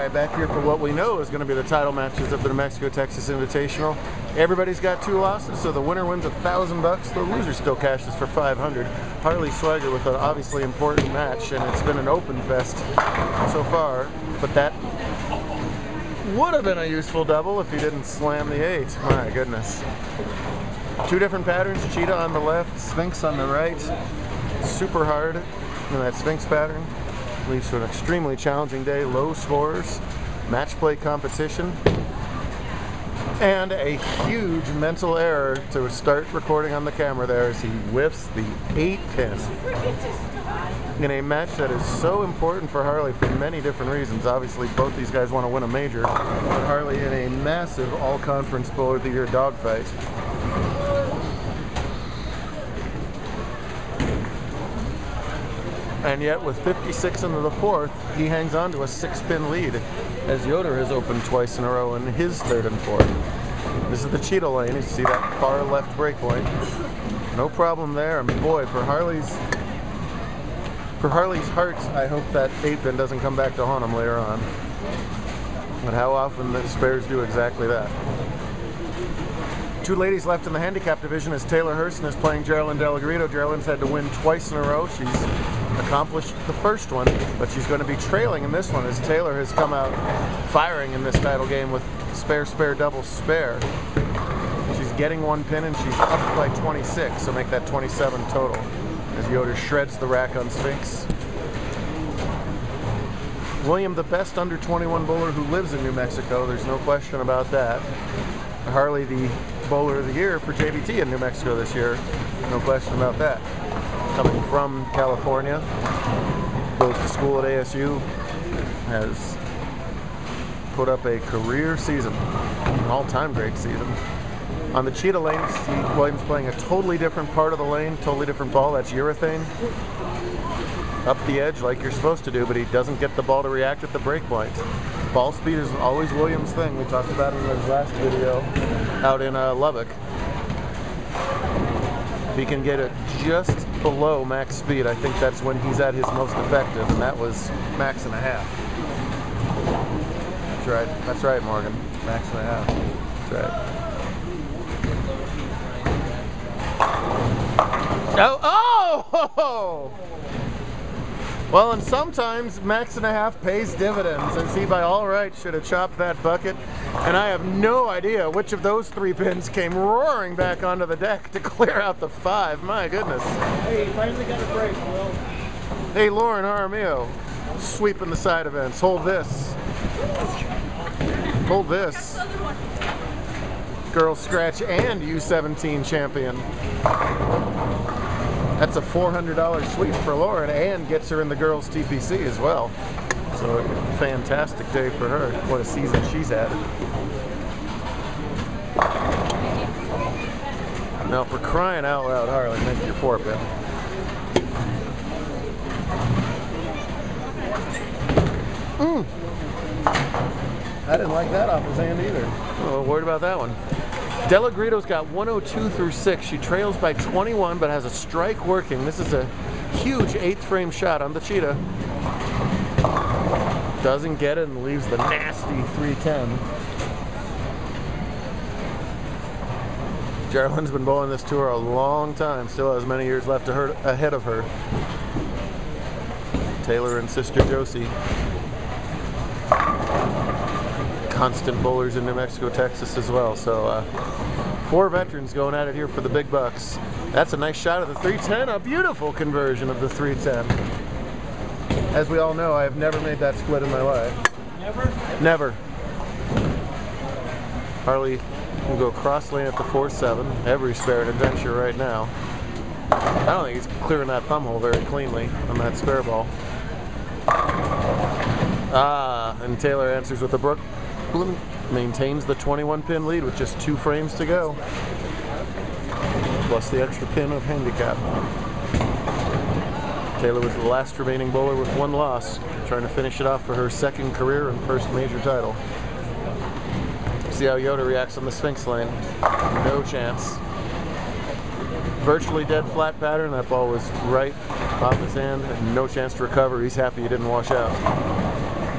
right, back here for what we know is going to be the title matches of the New Mexico TX Invitational. Everybody's got 2 losses, so the winner wins $1,000. The loser still cashes for $500. Harley Swagger with an obviously important match, and it's been an open fest so far. But that would have been a useful double if he didn't slam the 8. My goodness. 2 different patterns, Cheetah on the left, Sphinx on the right. Super hard in that Sphinx pattern. Leads to an extremely challenging day, low scores, match play competition, and a huge mental error to start recording on the camera there as he whiffs the 8-pin in a match that is so important for Harley for many different reasons. Obviously, both these guys want to win a major, but Harley in a massive all-conference Bowler of the Year dogfight. And yet, with 56 into the 4th, he hangs on to a 6-pin lead, as Yoder has opened twice in a row in his 3rd and 4th. This is the Cheetah lane. You see that far left breakpoint. No problem there. And boy, for Harley's heart, I hope that 8-pin doesn't come back to haunt him later on. But how often the spares do exactly that. 2 ladies left in the handicap division as Taylor Hurston is playing Geraldine Delagrito. Geraldine's had to win twice in a row. She's accomplished the first one, but she's going to be trailing in this one as Taylor has come out firing in this title game with spare, spare, double, spare. She's getting 1 pin and she's up by 26, so make that 27 total as Yoder shreds the rack on Sphinx. William, the best under 21 bowler who lives in New Mexico, there's no question about that. Harley, the Bowler of the Year for JBT in New Mexico this year, no question about that. Coming from California, goes to school at ASU, has put up a career season, an all-time great season. On the Cheetah lane, you see Williams playing a totally different part of the lane, totally different ball. That's urethane. Up the edge like you're supposed to do, but he doesn't get the ball to react at the break point. Ball speed is always Williams' thing. We talked about it in his last video out in Lubbock. If he can get it just below max speed, I think that's when he's at his most effective, and that was max and a half. That's right, Morgan. Max and a half. That's right. Oh! Well, and sometimes max and a half pays dividends, as he by all rights should have chopped that bucket. And I have no idea which of those 3 pins came roaring back onto the deck to clear out the 5. My goodness. Hey, you finally got a break, Will. Hey, Lauren Jaramillo, sweeping the side events. Hold this. Hold this. Girls Scratch and U17 champion. That's a $400 sweep for Lauren and gets her in the girls TPC as well. So a fantastic day for her. What a season she's had. Now for crying out loud, Harley, make your 4-pin. I didn't like that off his hand either. Oh, worried about that one. Delagrito's got 102 through 6. She trails by 21, but has a strike working. This is a huge 8th frame shot on the Cheetah. Doesn't get it and leaves the nasty 310. Geraldine's been bowling this tour a long time. Still has many years left ahead of her. Taylor and sister Josie. Constant bowlers in New Mexico, Texas as well. So 4 veterans going at it here for the big bucks. That's a nice shot of the 310, a beautiful conversion of the 310. As we all know, I have never made that split in my life. Never? Never. Harley will go cross lane at the 4-7. Every spare at adventure right now. I don't think he's clearing that thumb hole very cleanly on that spare ball. And Taylor answers with a Brooklyn. Maintains the 21-pin lead with just 2 frames to go. Plus the extra pin of handicap. Taylor was the last remaining bowler with 1 loss, trying to finish it off for her 2nd career and 1st major title. See how Yoder reacts on the Sphinx lane. No chance. Virtually dead flat pattern. That ball was right off his hand. No chance to recover. He's happy he didn't wash out.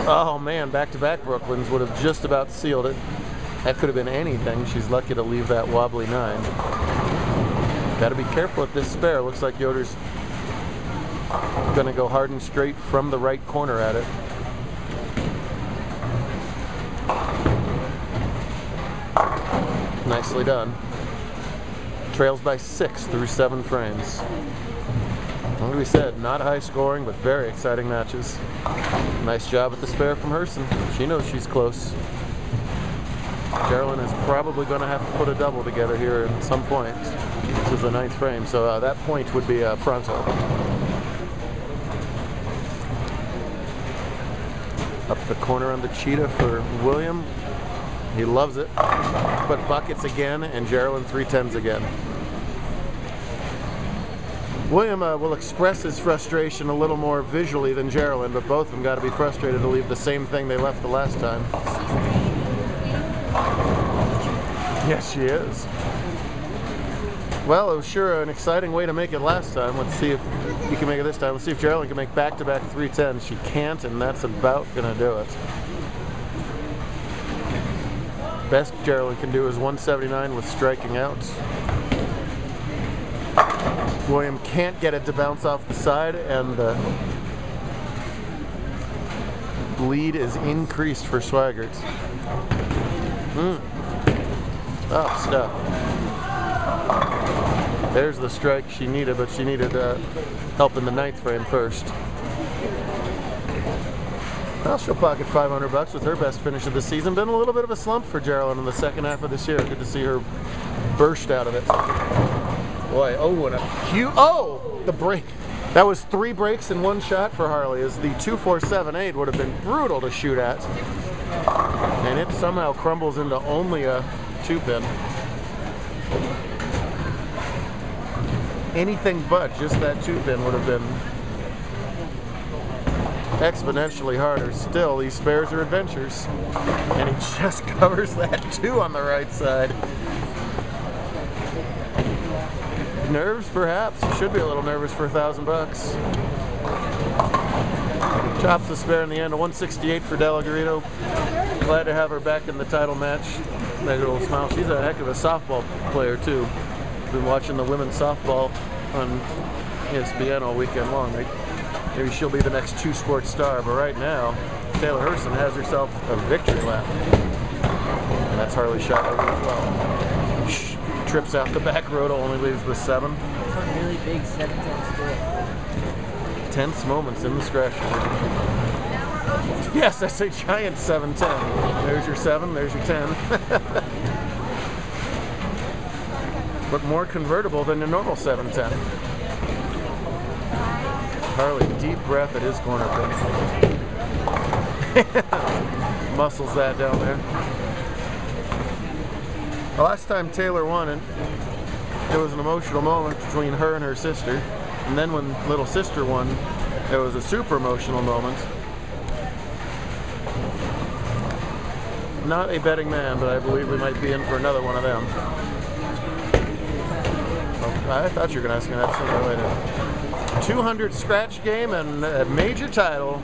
Oh man, back-to-back Brooklyns would have just about sealed it. That could have been anything. She's lucky to leave that wobbly 9. Got to be careful with this spare. Looks like Yoder's going to go hard and straight from the right corner at it. Nicely done. Trails by 6 through 7 frames. Like we said, not high scoring, but very exciting matches. Nice job with the spare from Herson. She knows she's close. Geraldine is probably going to have to put a double together here at some point. This is the 9th frame, so that point would be pronto. Up the corner on the cheetah for William. He loves it, but buckets again, and Geraldine 310s again. William will express his frustration a little more visually than Geraldine, but both of them got to be frustrated to leave the same thing they left the last time. Yes, she is. Well, it was sure an exciting way to make it last time. Let's see if you can make it this time. Let's see if Geraldine can make back-to-back 310s. She can't, and that's about going to do it. Best Geraldine can do is 179 with striking out. William can't get it to bounce off the side, and the lead is increased for Swaggart. Oh, stuff. There's the strike she needed, but she needed help in the 9th frame first. Well, she'll pocket $500 with her best finish of the season. Been a little bit of a slump for Geraldine in the second half of this year. Good to see her burst out of it. Boy, oh, and a huge, oh, the break. That was 3 breaks in 1 shot for Harley, as the 2-4-7-8 would have been brutal to shoot at. And it somehow crumbles into only a 2-pin. Anything but just that 2-pin would have been exponentially harder. Still, these spares are adventures. And he just covers that 2 on the right side. Nerves, perhaps. He should be a little nervous for $1,000. Chops the spare in the end. A 168 for Delagarito. Glad to have her back in the title match. Make a little smile. She's a heck of a softball player, too. Been watching the women's softball on ESPN all weekend long. Maybe she'll be the next 2-sport star, but right now, Taylor Herson has herself a victory lap. And that's Harley's shot over as well. Trips out the back road, only leaves with 7. It's a really big 7-10 score. Tense moments in the scratch. Yes, that's a giant 7-10. There's your 7, there's your 10. But more convertible than a normal 7-10. Harley, deep breath at his corner pin. Muscles that down there. The last time Taylor won it, it was an emotional moment between her and her sister. And then when little sister won, it was a super emotional moment. Not a betting man, but I believe we might be in for another one of them. I thought you were going to ask me that sooner or later. 200 scratch game and a major title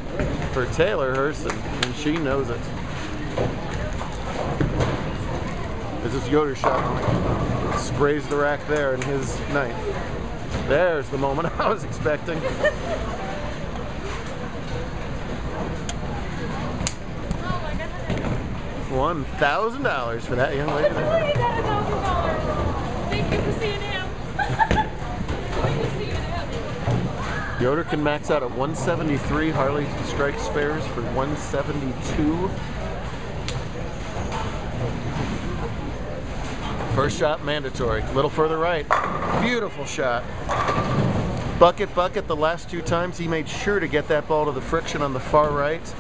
for Taylor Herson, and she knows it. This is Yoder's shot. Sprays the rack there in his 9th. There's the moment I was expecting. $1,000 for that young lady. I really got $1,000. Thank you for seeing him. Thank you for seeing him. Yoder can max out at 173. Harley strikes spares for 172. First shot mandatory. A little further right. Beautiful shot. Bucket, bucket. The last 2 times he made sure to get that ball to the friction on the far right.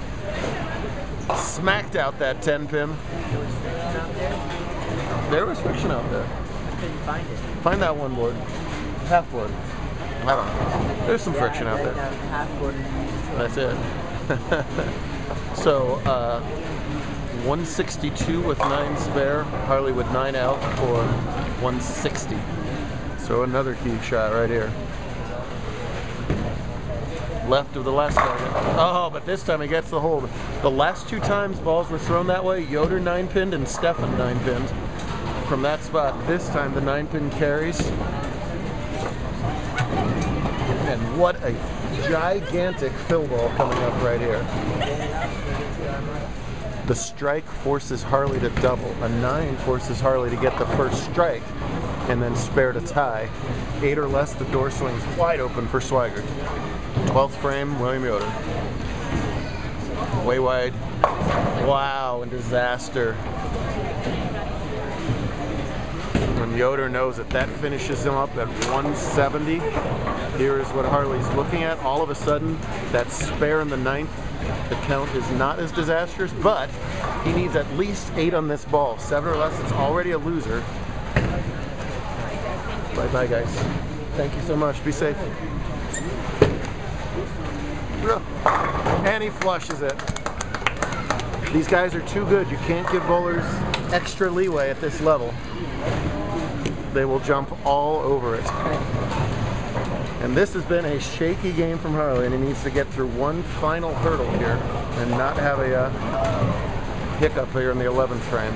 Smacked out that 10-pin. There was friction out there. I couldn't find it. Find that one board. Half board. I don't know. There's some friction out there. Half board. That's it. So, 162 with 9 spare. Harley with 9 out for 160. So another key shot right here. left of the last target. Oh, but this time he gets the hold. The last 2 times balls were thrown that way, Yoder 9-pinned and Stefan 9-pinned from that spot. This time the 9-pin carries. And what a gigantic fill ball coming up right here. The strike forces Harley to double. A 9 forces Harley to get the first strike and then spare to tie. 8 or less, the door swings wide open for Swigert. 12th frame, William Yoder. Way wide. Wow, and disaster. And Yoder knows that that finishes him up at 170. Here is what Harley's looking at. All of a sudden, that spare in the 9th, the count is not as disastrous, but he needs at least 8 on this ball. 7 or less, it's already a loser. Bye-bye, guys. Thank you so much. Be safe. And he flushes it. These guys are too good. You can't give bowlers extra leeway at this level. They will jump all over it. And this has been a shaky game from Harley, and he needs to get through one final hurdle here and not have a hiccup here in the 11th frame.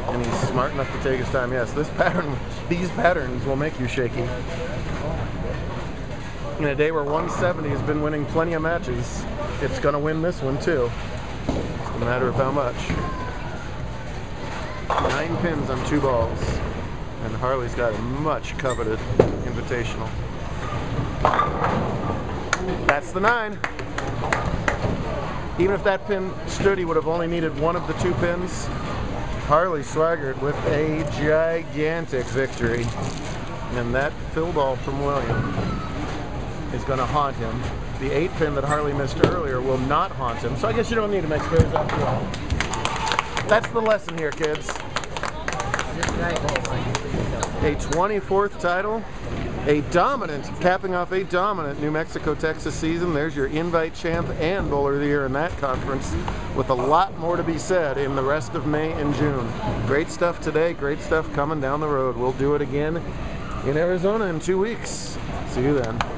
And he's smart enough to take his time. Yes, this pattern, these patterns will make you shaky. In a day where 170 has been winning plenty of matches, it's going to win this one too. It's a matter of how much. 9 pins on 2 balls. And Harley's got a much coveted Invitational. That's the 9. Even if that pin stood, he would have only needed 1 of the 2 pins. Harley Swigert with a gigantic victory. And that fill ball from William is going to haunt him. The 8 pin that Harley missed earlier will not haunt him. So I guess you don't need to make spares after all. That's the lesson here, kids. A 24th title, a dominant, capping off a dominant New Mexico, Texas season. There's your Invite champ and Bowler of the Year in that conference, with a lot more to be said in the rest of May and June. Great stuff today, great stuff coming down the road. We'll do it again in Arizona in 2 weeks. See you then.